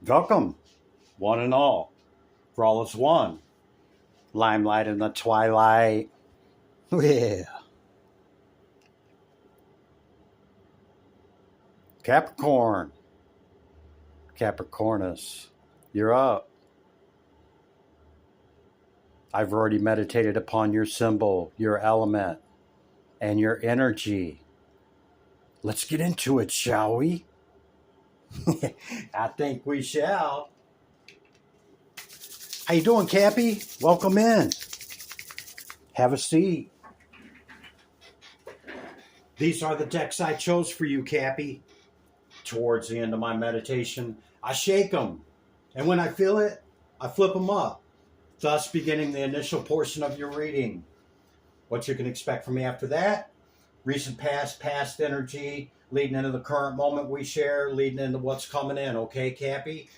Welcome, one and all, for all is one. Limelight in the twilight. Yeah. Capricorn, Capricornus, you're up. I've already meditated upon your symbol, your element, and your energy. Let's get into it, shall we? I think we shall. How you doing, Cappi? Welcome in. Have a seat. These are the decks I chose for you, Cappi. Towards the end of my meditation, I shake them. And when I feel it, I flip them up, thus beginning the initial portion of your reading. What you can expect from me after that: recent past energy, leading into the current moment we share, leading into what's coming in. Okay, Cappy?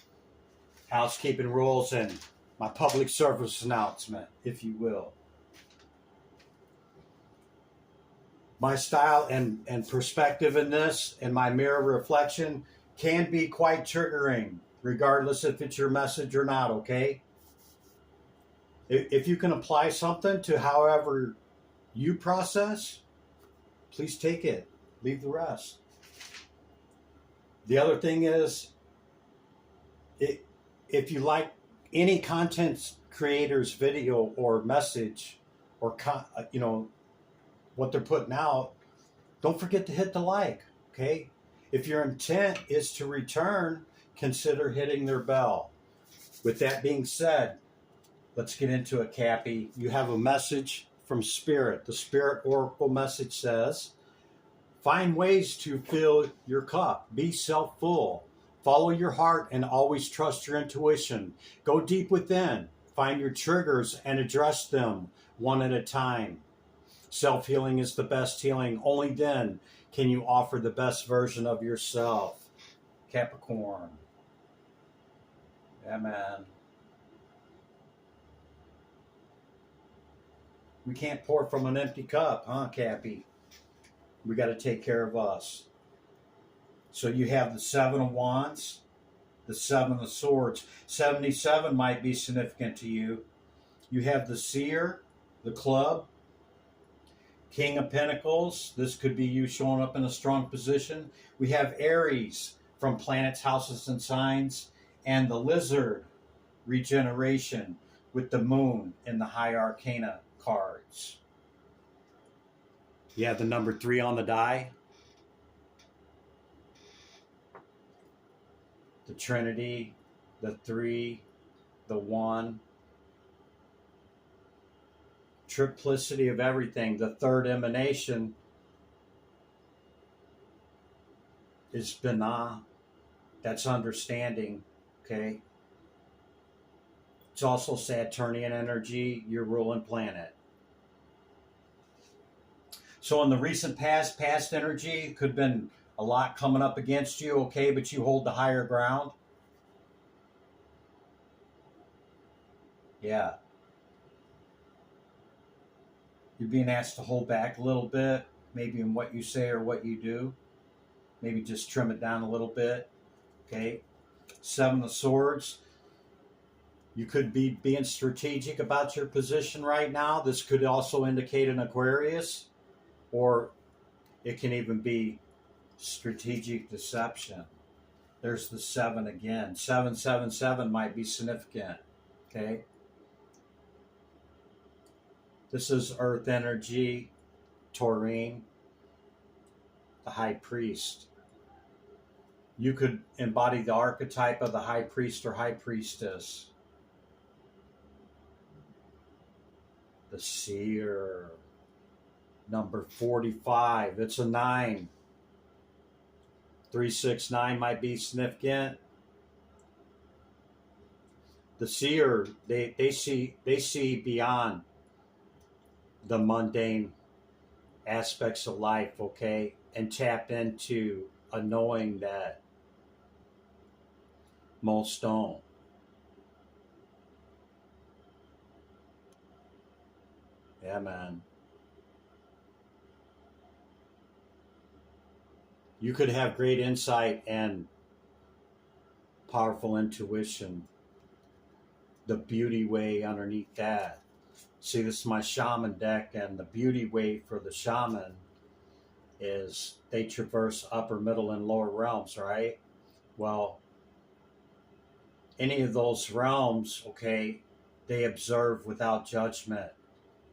Housekeeping rules and my public service announcement, if you will. My style and perspective in this and my mirror reflection can be quite triggering, regardless if it's your message or not, okay? If you can apply something to however you process, please take it. Leave the rest. The other thing is, if you like any content creator's video or message or what they're putting out, don't forget to hit the like, okay? If your intent is to return, consider hitting their bell. With that being said, let's get into it, Cappy. You have a message from Spirit. The Spirit Oracle message says, find ways to fill your cup. Be self-full. Follow your heart and always trust your intuition. Go deep within. Find your triggers and address them one at a time. Self-healing is the best healing. Only then can you offer the best version of yourself. Capricorn. Yeah, man. We can't pour from an empty cup, huh, Cappy? We got to take care of us. So you have the Seven of Wands, the Seven of Swords. 77 might be significant to you. You have the Seer, the Club, King of Pentacles. This could be you showing up in a strong position. We have Aries from planets, houses, and signs, and the Lizard, regeneration, with the Moon in the High Arcana cards. You have the number 3 on the die. The Trinity, the 3, the 1. Triplicity of everything. The third emanation is Binah. That's understanding, okay? It's also Saturnian energy, your ruling planet. So in the recent past energy could have been a lot coming up against you, okay, but you hold the higher ground. Yeah. You're being asked to hold back a little bit, maybe in what you say or what you do. Maybe just trim it down a little bit, okay? Seven of Swords. You could be being strategic about your position right now. This could also indicate an Aquarius, or it can even be strategic deception. There's the 7 again. 777 might be significant, okay? This is Earth energy, Taurine, the High Priest. You could embody the archetype of the High Priest or High Priestess. The Seer, number 45. It's a 9. 369 might be significant. The Seer, they see beyond the mundane aspects of life, okay, and tap into a knowing that most don't. Yeah, man. You could have great insight and powerful intuition, the beauty way underneath that. See, this is my shaman deck, and the beauty way for the shaman is they traverse upper, middle, and lower realms, right? Well, any of those realms, okay, they observe without judgment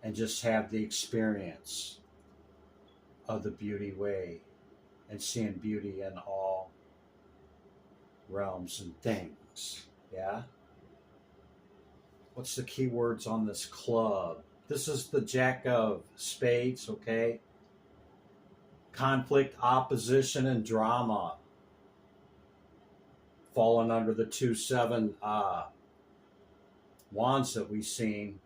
and just have the experience of the beauty way and seeing beauty in all realms and things. Yeah? What's the keywords on this club? This is the Jack of Spades, okay? Conflict, opposition, and drama. Falling under the 2-7 wands that we've seen.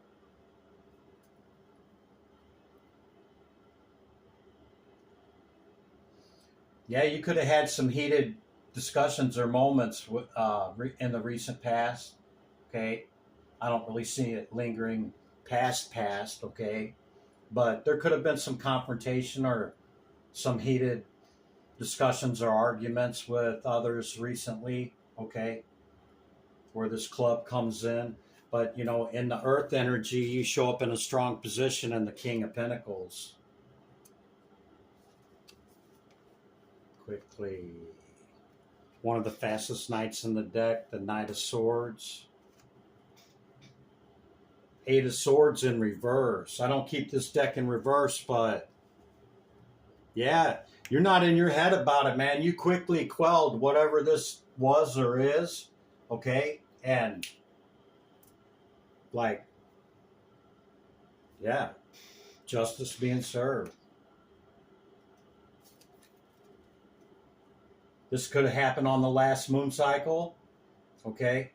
Yeah, you could have had some heated discussions or moments in the recent past, okay? I don't really see it lingering past, okay? But there could have been some confrontation or some heated discussions or arguments with others recently, okay? Where this club comes in. But, you know, in the earth energy, you show up in a strong position in the King of Pentacles. Quickly. One of the fastest knights in the deck, the Knight of Swords. 8 of Swords in reverse. I don't keep this deck in reverse, but yeah, you're not in your head about it, man. You quickly quelled whatever this was or is, okay? And like, yeah, justice being served. This could have happened on the last moon cycle, okay?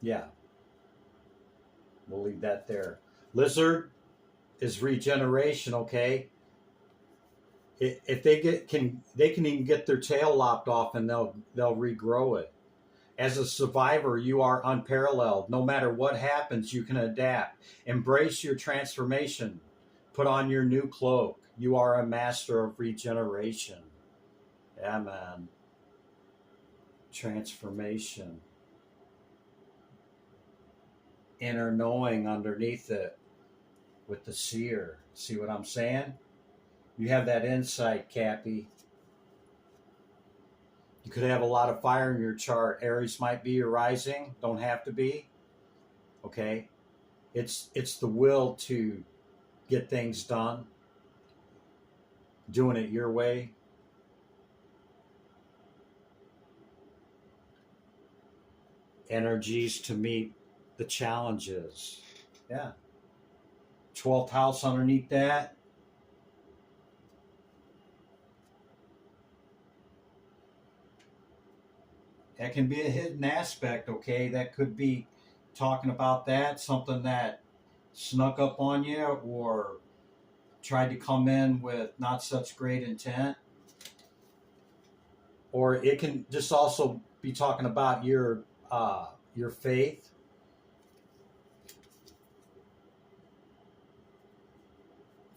Yeah. We'll leave that there. Lizard is regeneration, okay? If they can even get their tail lopped off and they'll regrow it. As a survivor, you are unparalleled. No matter what happens, you can adapt. Embrace your transformation. Put on your new cloak. You are a master of regeneration. Yeah, man. Transformation. Inner knowing underneath it with the seer. See what I'm saying? You have that insight, Cappi. You could have a lot of fire in your chart. Aries might be your rising. Don't have to be. Okay? It's the will to get things done. Doing it your way. Energies to meet the challenges. Yeah. 12th house underneath that. That can be a hidden aspect, okay? That could be talking about that, something that snuck up on you or tried to come in with not such great intent. Or it can just also be talking about your faith.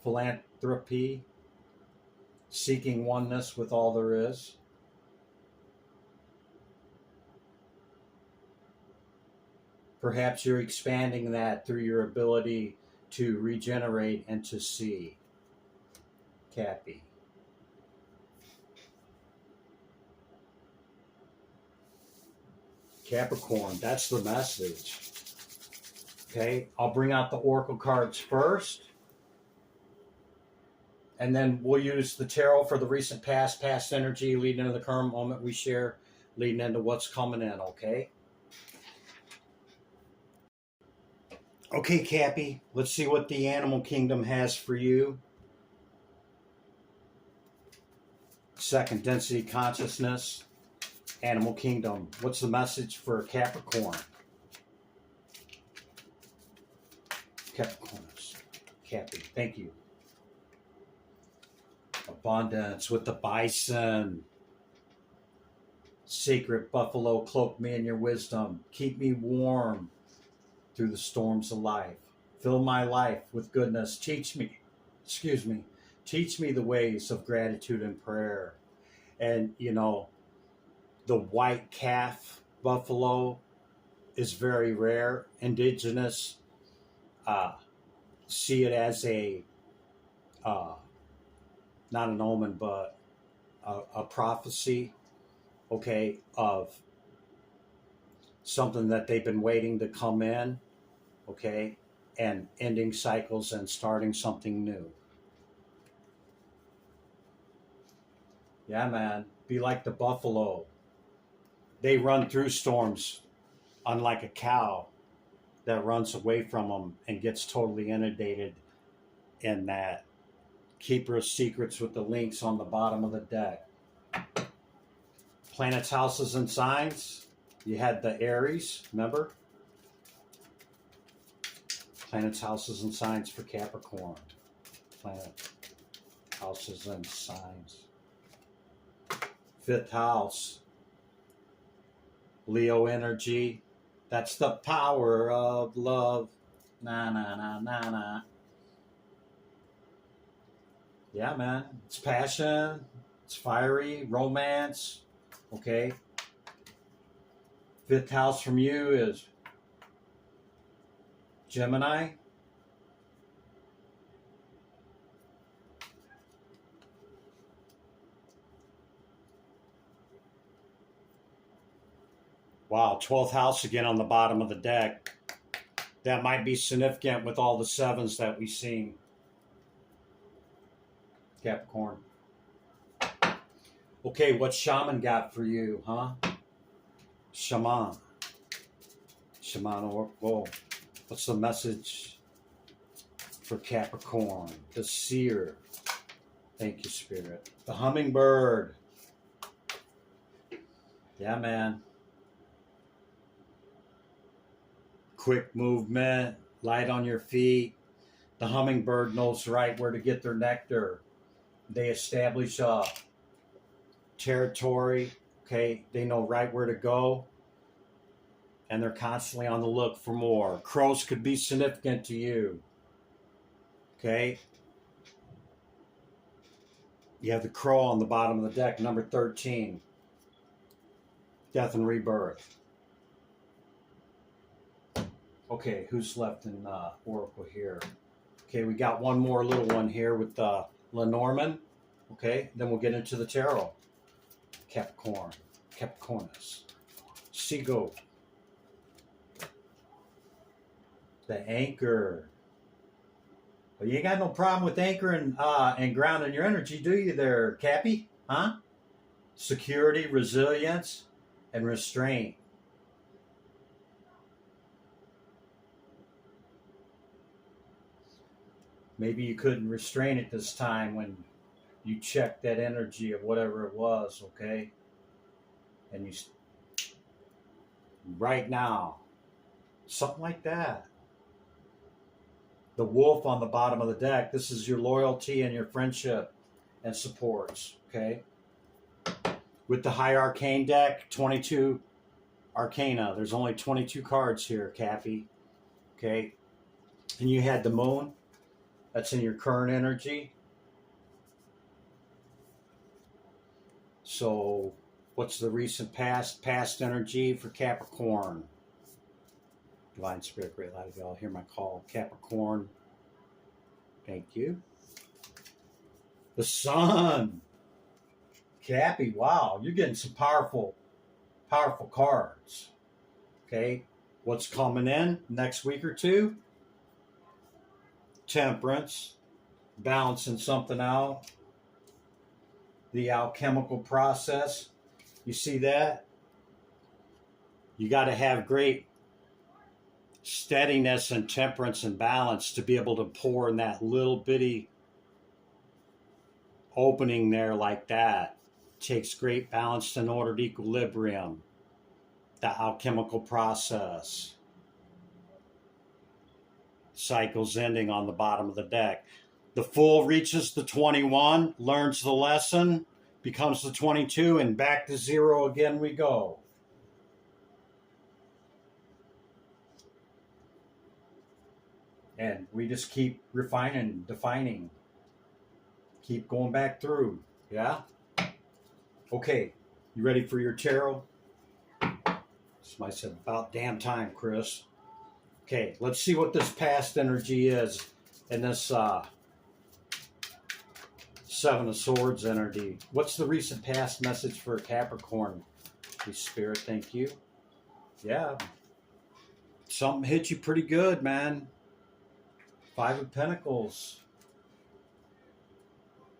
Philanthropy, seeking oneness with all there is. Perhaps you're expanding that through your ability to regenerate and to see. Cappi. Capricorn, that's the message. Okay, I'll bring out the Oracle cards first. And then we'll use the tarot for the recent past energy, leading into the current moment we share, leading into what's coming in, okay? Okay, Cappi, let's see what the animal kingdom has for you. Second density consciousness, animal kingdom. What's the message for Capricorn? Capricorns. Cappi, thank you. Abundance with the bison. Sacred buffalo, cloak me in your wisdom. Keep me warm through the storms of life. Fill my life with goodness. Teach me excuse me, teach me the ways of gratitude and prayer. And, you know, the white calf buffalo is very rare. Indigenous uh, see it as a, uh, not an omen, but a prophecy, okay, of something that they've been waiting to come in, okay, and ending cycles and starting something new. Yeah, man. Be like the buffalo. They run through storms, unlike a cow that runs away from them and gets totally inundated in that. Keeper of Secrets with the links on the bottom of the deck. Planets, houses, and signs. You had the Aries, remember? Planets, houses, and signs for Capricorn. Planet, houses, and signs. Fifth house. Leo energy. That's the power of love. Na, na, na, na, na. Yeah, man. It's passion. It's fiery. Romance. Okay. Fifth house from you is Gemini. Wow, 12th house again on the bottom of the deck. That might be significant with all the sevens that we've seen. Capricorn. Okay, what shaman got for you, huh? Shaman. Shaman Oracle. What's the message for Capricorn? The seer. Thank you, Spirit. The hummingbird. Yeah, man. Quick movement, light on your feet. The hummingbird knows right where to get their nectar. They establish a territory, okay? They know right where to go, and they're constantly on the look for more. Crows could be significant to you, okay? You have the crow on the bottom of the deck, number 13. Death and rebirth. Okay, who's left in Oracle here? Okay, we got one more little one here with Lenormand. Okay, then we'll get into the tarot. Capricorn, Capricornus, Seagoat, the anchor. Well, you ain't got no problem with anchoring and grounding your energy, do you there, Cappi? Huh? Security, resilience, and restraint. Maybe you couldn't restrain it this time when you checked that energy of whatever it was, okay? And you, right now, something like that. The wolf on the bottom of the deck, this is your loyalty and your friendship and supports, okay? With the high arcane deck, 22 arcana. There's only 22 cards here, Cappi, okay? And you had the moon. That's in your current energy. So what's the recent past energy for Capricorn? Divine Spirit, great light of God, hear my call. Capricorn, thank you. The sun. Cappi, wow, you're getting some powerful cards. Okay, what's coming in next week or two? Temperance, balancing something out. The alchemical process. You see that? You got to have great steadiness and temperance and balance to be able to pour in that little bitty opening there like that. Takes great balance and ordered equilibrium. The alchemical process. Cycles ending on the bottom of the deck. The Fool reaches the 21, learns the lesson, becomes the 22, and back to zero again we go. And we just keep refining, defining Keep going back through. Yeah? Okay. You ready for your tarot? Somebody said, about damn time, Chris. Okay, let's see what this past energy is in this Seven of Swords energy. What's the recent past message for Capricorn? Please, Spirit, thank you. Yeah. Something hit you pretty good, man. Five of Pentacles.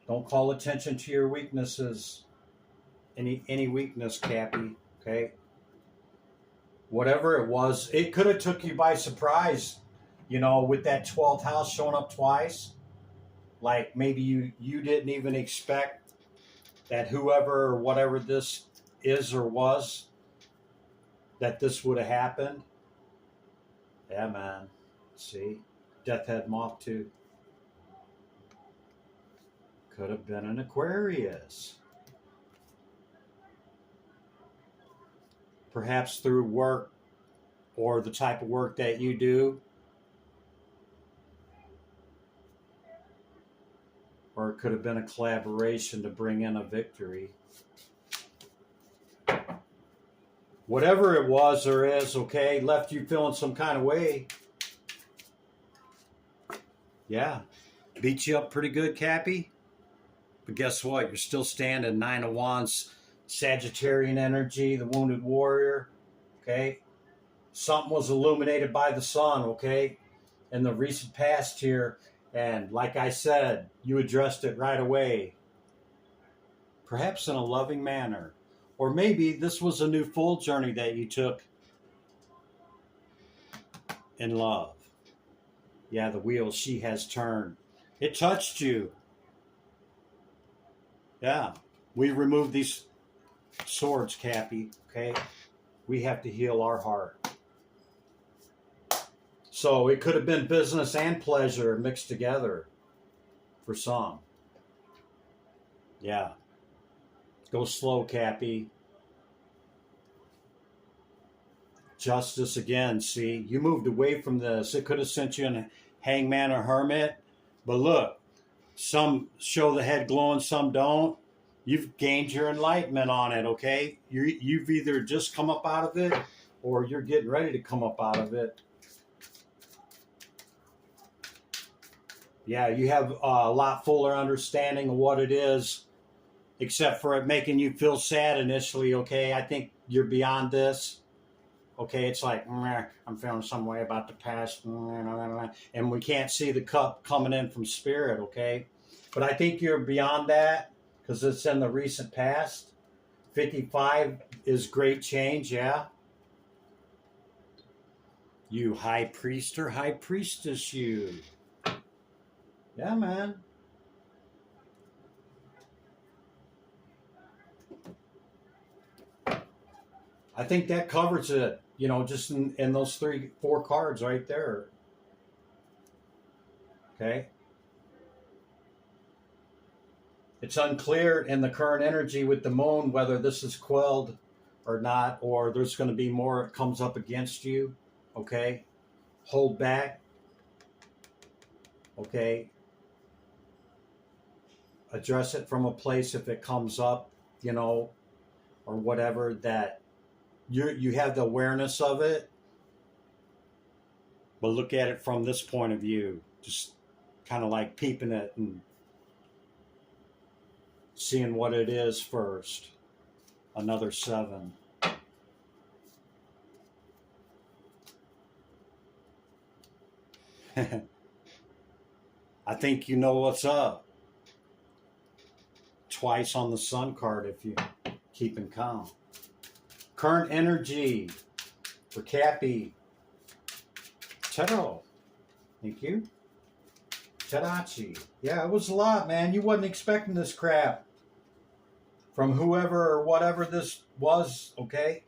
Don't call attention to your weaknesses. Any weakness, Cappi. Okay? Whatever it was, it could have took you by surprise, with that 12th house showing up twice. Like maybe you didn't even expect that whoever or whatever this is or was, that this would have happened. Yeah, man. See? Death Head Moth too. Could have been an Aquarius. Perhaps through work or the type of work that you do. Or it could have been a collaboration to bring in a victory. Whatever it was or is, okay, left you feeling some kind of way. Yeah. Beat you up pretty good, Cappi. But guess what? You're still standing. Nine of Wands, Sagittarian energy, the wounded warrior. Okay. Something was illuminated by the sun, okay, in the recent past here. And like I said, you addressed it right away. Perhaps in a loving manner. Or maybe this was a new full journey that you took in love. Yeah, the wheel she has turned. It touched you. Yeah. We removed these swords, Cappi, okay? We have to heal our heart. So it could have been business and pleasure mixed together for some. Yeah. Go slow, Cappi. Justice again, see? You moved away from this. It could have sent you in a hangman or hermit. But look, some show the head glowing, some don't. You've gained your enlightenment on it, okay? You've either just come up out of it or you're getting ready to come up out of it. Yeah, you have a lot fuller understanding of what it is, except for it making you feel sad initially, okay? I think you're beyond this. Okay, it's like, I'm feeling some way about the past, and we can't see the cup coming in from spirit, okay? But I think you're beyond that because it's in the recent past. 55 is great change, yeah? You high priest or high priestess, you. Yeah, man. I think that covers it, just in those 4 cards right there. Okay. It's unclear in the current energy with the moon whether this is quelled or not, or there's going to be more that comes up against you. Okay. Hold back. Okay. Address it from a place if it comes up, or whatever, that you have the awareness of it, but look at it from this point of view, just kind of like peeping it and seeing what it is first. Another 7. I think you know what's up. Twice on the Sun card if you keeping calm. Current energy for Cappi. Tarot. Thank you. Tadachi. Yeah, it was a lot, man. You wasn't expecting this crap from whoever or whatever this was, okay?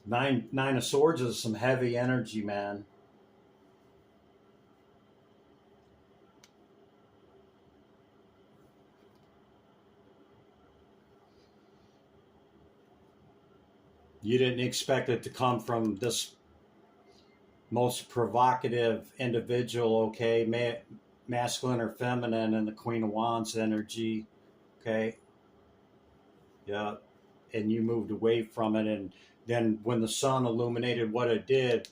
Nine of Swords is some heavy energy, man. You didn't expect it to come from this most provocative individual, okay? Masculine or feminine, and the Queen of Wands energy, okay? Yeah. And you moved away from it. And then when the sun illuminated what it did,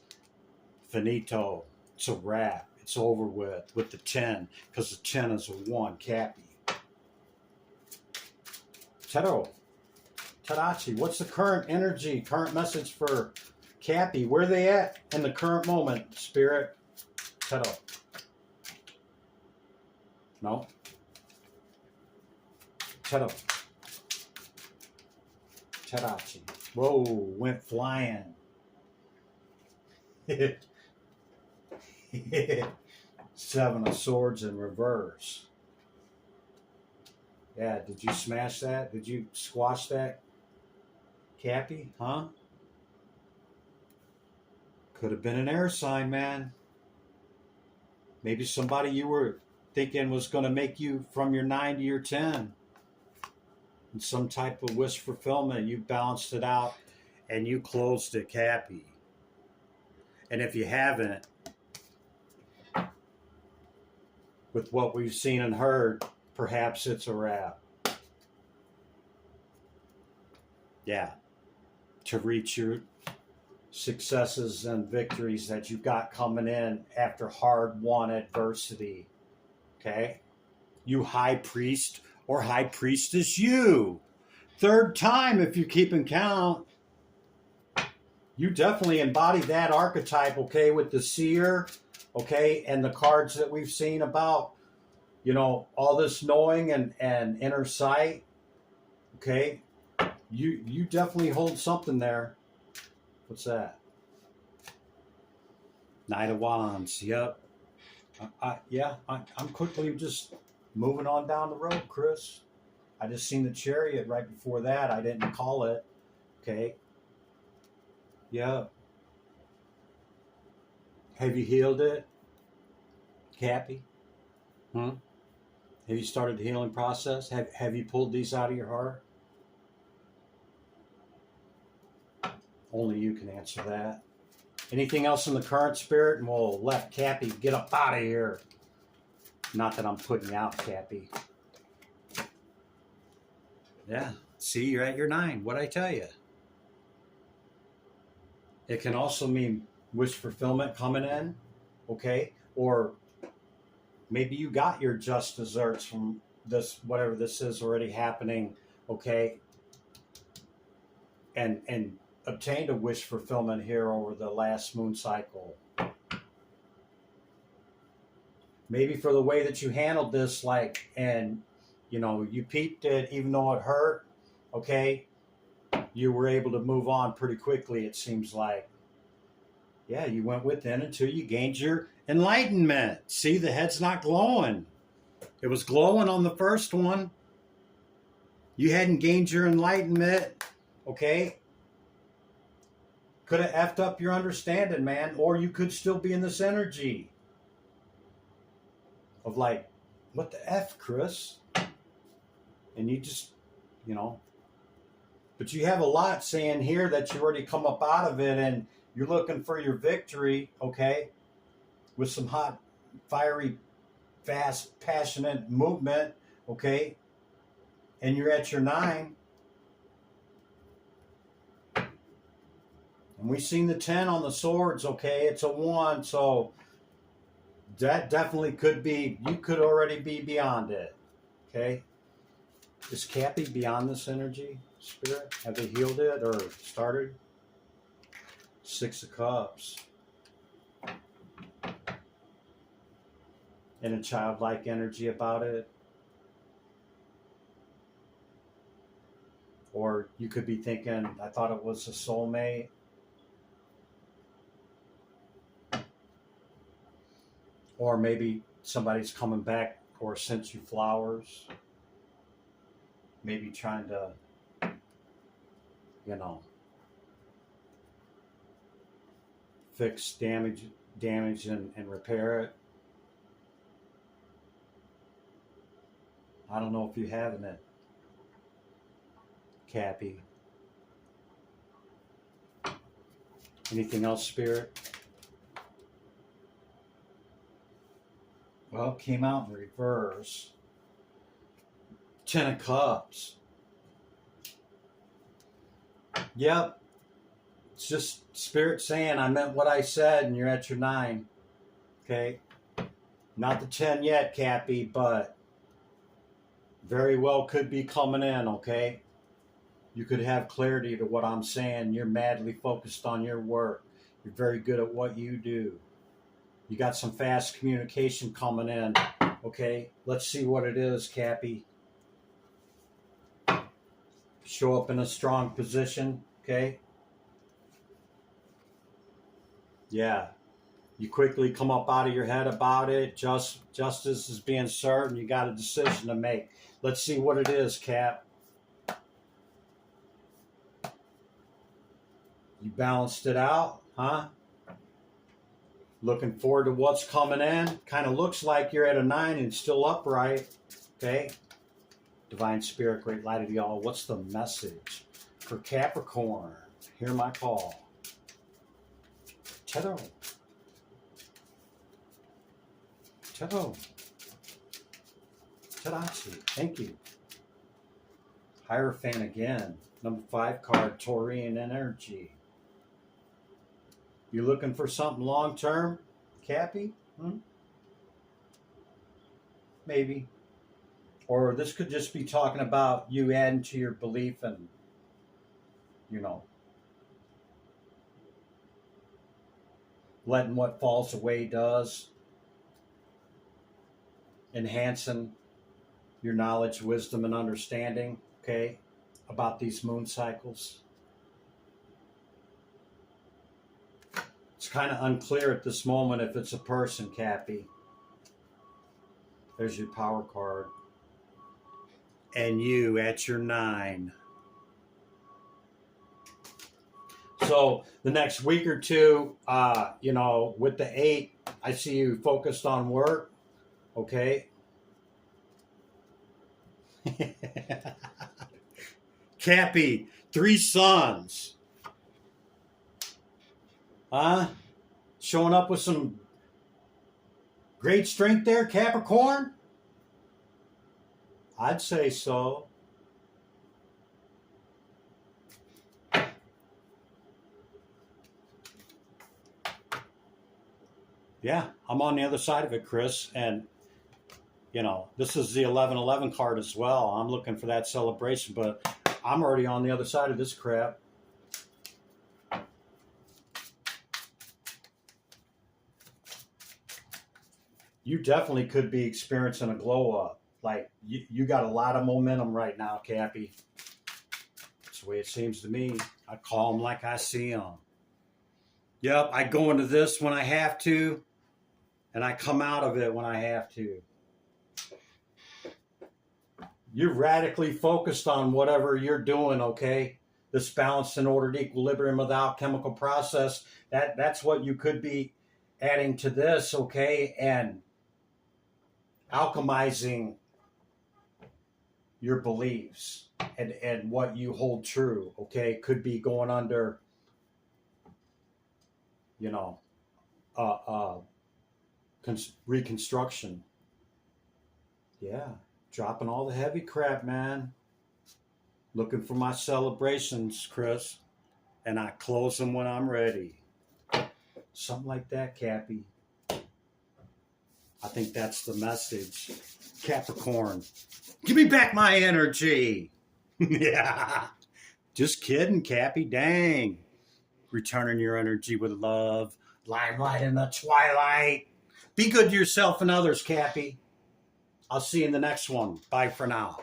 finito. It's a wrap. It's over with the 10, because the 10 is a 1, Cappi. Tarot. Tadachi, what's the current energy, current message for Cappi? Where are they at in the current moment, Spirit? Tarot. No? Tarot. Tadachi. Whoa, went flying. Seven of Swords in reverse. Yeah, did you smash that? Did you squash that, Cappi? Huh? Could have been an air sign, man. Maybe somebody you were thinking was going to make you from your 9 to your 10. And some type of wish fulfillment. You balanced it out and you closed it, Cappi. And if you haven't, with what we've seen and heard, perhaps it's a wrap. Yeah. To reach your successes and victories that you got coming in after hard-won adversity. Okay? You high priest or high priestess, you. Third time if you're keeping count. You definitely embody that archetype, okay, with the seer, okay, and the cards that we've seen about, you know, all this knowing and inner sight, okay. You definitely hold something there. What's that? Knight of Wands. Yep. I'm quickly just moving on down the road, Chris. I just seen the Chariot right before that. I didn't call it. Okay. Yeah. Have you healed it, Cappi? Hmm? Have you started the healing process? Have you pulled these out of your heart? Only you can answer that. Anything else in the current, Spirit? And we'll let Cappi get up out of here. Not that I'm putting you out, Cappi. Yeah. See, you're at your 9. What'd I tell you? It can also mean wish fulfillment coming in, okay? Or maybe you got your just desserts from this, whatever this is already happening, okay? And obtained a wish fulfillment here over the last moon cycle. Maybe for the way that you handled this, like, and, you know, you peeped it even though it hurt, okay? You were able to move on pretty quickly, it seems like. Yeah, you went within until you gained your enlightenment. See, the head's not glowing. It was glowing on the first one. You hadn't gained your enlightenment, okay? Could have effed up your understanding, man. Or you could still be in this energy of like, what the F, Chris? And you just, you know. But you have a lot saying here that you already come up out of it and you're looking for your victory, okay? With some hot, fiery, fast, passionate movement, okay? And you're at your 9. And we've seen the 10 on the swords, okay? It's a 1, so that definitely could be, you could already be beyond it, okay? Is Cappi beyond this energy, Spirit? Have they healed it or started? 6 of Cups. And a childlike energy about it. Or you could be thinking, I thought it was a soulmate. Or maybe somebody's coming back or sent you flowers. Maybe trying to, you know, fix damage and repair it. I don't know if you're having it, Cappi. Anything else, Spirit? Well, came out in reverse. 10 of Cups. Yep. It's just Spirit saying, I meant what I said, and you're at your 9. Okay? Not the 10 yet, Cappi, but very well could be coming in, okay? You could have clarity to what I'm saying. You're madly focused on your work. You're very good at what you do. You got some fast communication coming in, okay? Let's see what it is, Cappi. Show up in a strong position, okay? Yeah. You quickly come up out of your head about it. Justice is being served, and you got a decision to make. Let's see what it is, Cap. You balanced it out, huh? Looking forward to what's coming in. Kind of looks like you're at a 9 and still upright, okay? Divine Spirit, great light of y'all. What's the message for Capricorn? Hear my call. Tarot. Tarot. Tarachi. Thank you. Hierophant again. Number 5 card, Taurian energy. You looking for something long-term, Cappi? Maybe. Or this could just be talking about you adding to your belief and, you know, letting what falls away does. Enhancing your knowledge, wisdom, and understanding, okay, about these moon cycles. It's kind of unclear at this moment if it's a person, Cappi. There's your power card. And you at your 9. So the next week or two, you know, with the 8, I see you focused on work, okay? Cappi, 3 sons. Huh? Showing up with some great strength there, Capricorn? I'd say so. Yeah, I'm on the other side of it, Chris. And, you know, this is the 1111 card as well. I'm looking for that celebration, but I'm already on the other side of this crap. You definitely could be experiencing a glow up. Like, you got a lot of momentum right now, Cappi. That's the way it seems to me. I call them like I see them. Yep, I go into this when I have to, and I come out of it when I have to. You're radically focused on whatever you're doing, okay? This balanced and ordered equilibrium without chemical process, that's what you could be adding to this, okay? And alchemizing your beliefs and what you hold true, okay? Could be going under, you know, reconstruction. Yeah, dropping all the heavy crap, man. Looking for my celebrations, Chris. And I close them when I'm ready. Something like that, Cappi. I think that's the message. Capricorn, give me back my energy. Yeah. Just kidding, Cappi. Dang. Returning your energy with love. Limelight in the twilight. Be good to yourself and others, Cappi. I'll see you in the next one. Bye for now.